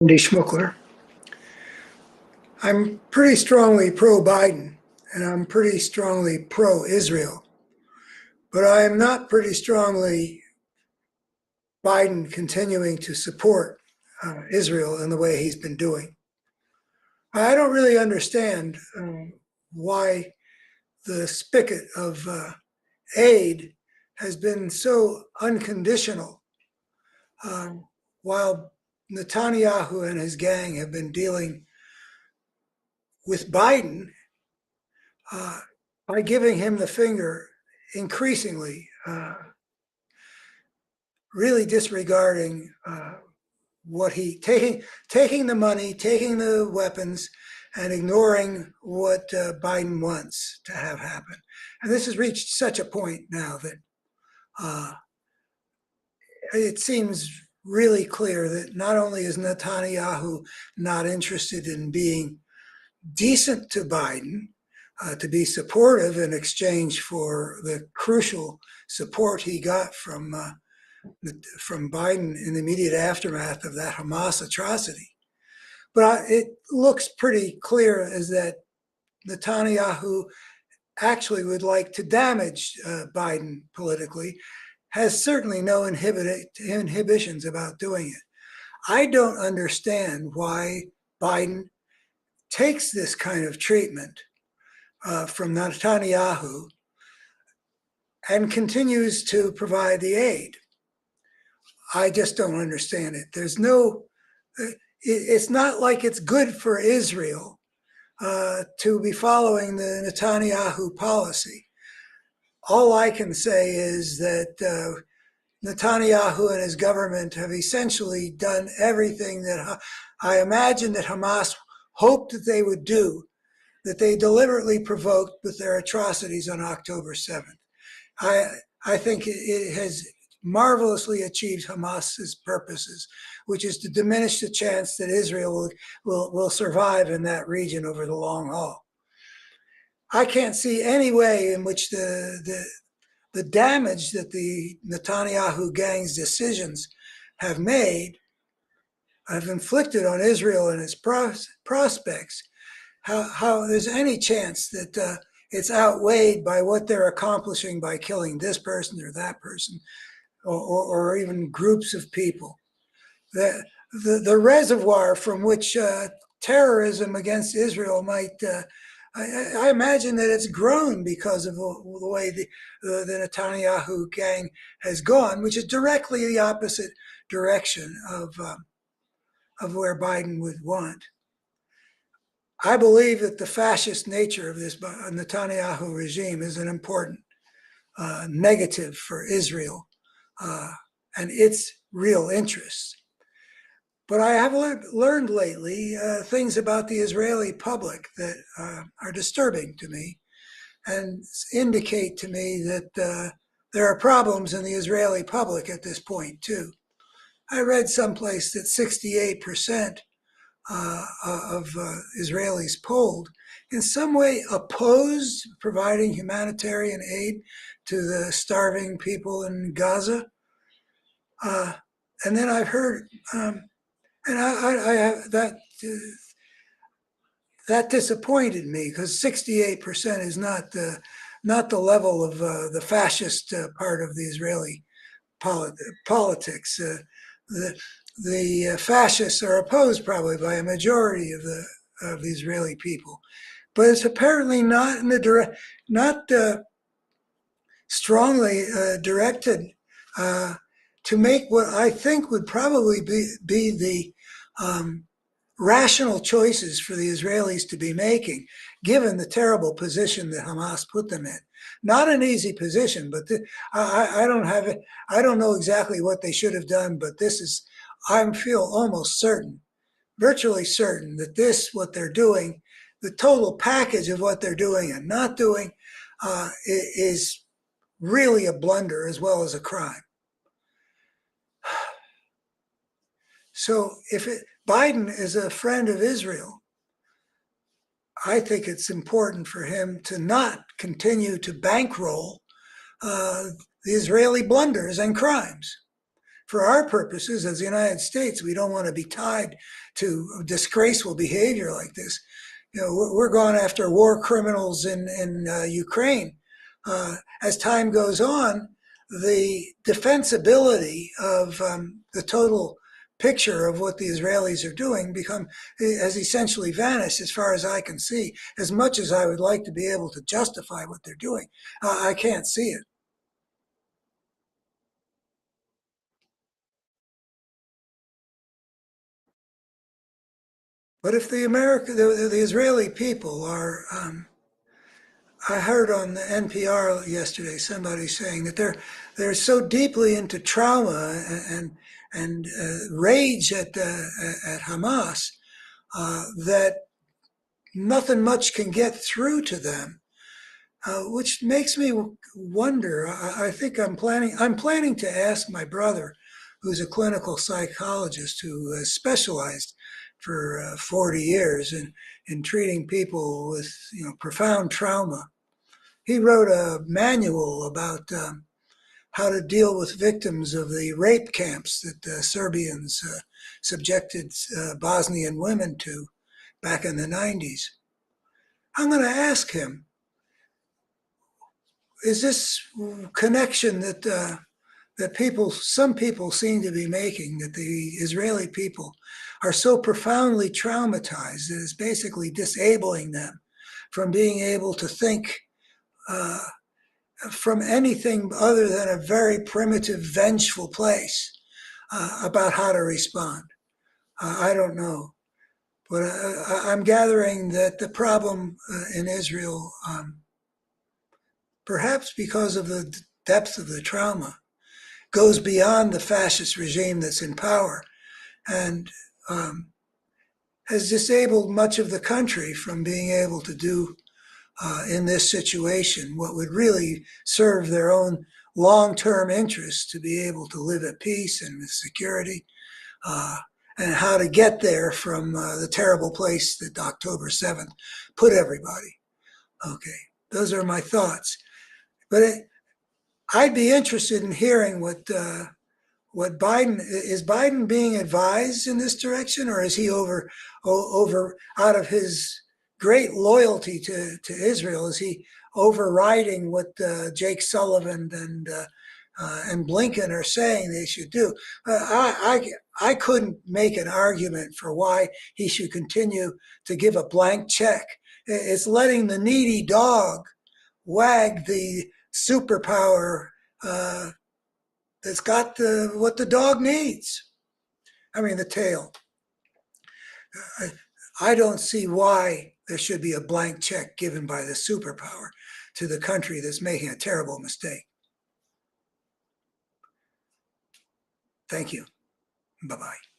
Andy Schmuckler. I'm pretty strongly pro-Biden, and I'm pretty strongly pro-Israel, but I am not pretty strongly Biden continuing to support Israel in the way he's been doing. I don't really understand why the spigot of aid has been so unconditional, while Netanyahu and his gang have been dealing with Biden by giving him the finger increasingly, really disregarding what he taking the money, taking the weapons, and ignoring what Biden wants to have happen. And this has reached such a point now that it seems really clear that not only is Netanyahu not interested in being decent to Biden, to be supportive in exchange for the crucial support he got from Biden in the immediate aftermath of that Hamas atrocity. But it looks pretty clear as that Netanyahu actually would like to damage Biden politically, has certainly no inhibitions about doing it. I don't understand why Biden takes this kind of treatment from Netanyahu and continues to provide the aid. I just don't understand it. It's not like it's good for Israel to be following the Netanyahu policy. All I can say is that Netanyahu and his government have essentially done everything that I imagine that Hamas hoped that they would do, that they deliberately provoked with their atrocities on October 7th. I think it has marvelously achieved Hamas's purposes, which is to diminish the chance that Israel will survive in that region over the long haul. I can't see any way in which the damage that the Netanyahu gang's decisions have inflicted on Israel and its prospects, how there's any chance that it's outweighed by what they're accomplishing by killing this person or that person, or even groups of people. The reservoir from which terrorism against Israel might, I imagine that it's grown because of the way the Netanyahu gang has gone, which is directly the opposite direction of where Biden would want. I believe that the fascist nature of this Netanyahu regime is an important negative for Israel and its real interests. But I have learned lately things about the Israeli public that are disturbing to me and indicate to me that there are problems in the Israeli public at this point too. I read someplace that 68% of Israelis polled in some way opposed providing humanitarian aid to the starving people in Gaza. And then I've heard, and that disappointed me because 68% is not the level of the fascist part of the Israeli politics. The fascists are opposed probably by a majority of the Israeli people, but it's apparently not strongly directed to make what I think would probably be the rational choices for the Israelis to be making, given the terrible position that Hamas put them in. Not an easy position, but I don't have it. I don't know exactly what they should have done, but I feel almost certain, virtually certain, that what they're doing, the total package of what they're doing and not doing, is really a blunder as well as a crime. So if Biden is a friend of Israel, I think it's important for him to not continue to bankroll the Israeli blunders and crimes. for our purposes as the United States, we don't want to be tied to disgraceful behavior like this. We're going after war criminals in Ukraine. As time goes on, the defensibility of the total picture of what the Israelis are doing has essentially vanished as far as I can see. As much as I would like to be able to justify what they're doing, I can't see it. But if the Israeli people are, I heard on the NPR yesterday somebody saying that they're so deeply into trauma and rage at Hamas that nothing much can get through to them, which makes me wonder. I think I'm planning to ask my brother, who's a clinical psychologist who has specialized for 40 years in treating people with profound trauma. He wrote a manual about how to deal with victims of the rape camps that the Serbians subjected Bosnian women to back in the 90s. I'm going to ask him, is this connection that some people seem to be making, that the Israeli people are so profoundly traumatized that it's basically disabling them from being able to think uh, from anything other than a very primitive, vengeful place about how to respond. I don't know. But I'm gathering that the problem in Israel, perhaps because of the depth of the trauma, goes beyond the fascist regime that's in power and has disabled much of the country from being able to do in this situation what would really serve their own long-term interests, to be able to live at peace and with security, uh, and how to get there from the terrible place that October 7th put everybody. Okay, those are my thoughts. But I'd be interested in hearing what Biden is. Biden being advised in this direction, or is he over out of his great loyalty to Israel? Is he overriding what Jake Sullivan and Blinken are saying they should do? I couldn't make an argument for why he should continue to give a blank check. It's letting the needy dog wag the superpower that's got what the dog needs. I mean, the tail. I don't see why there should be a blank check given by the superpower to the country that's making a terrible mistake. Thank you. Bye-bye.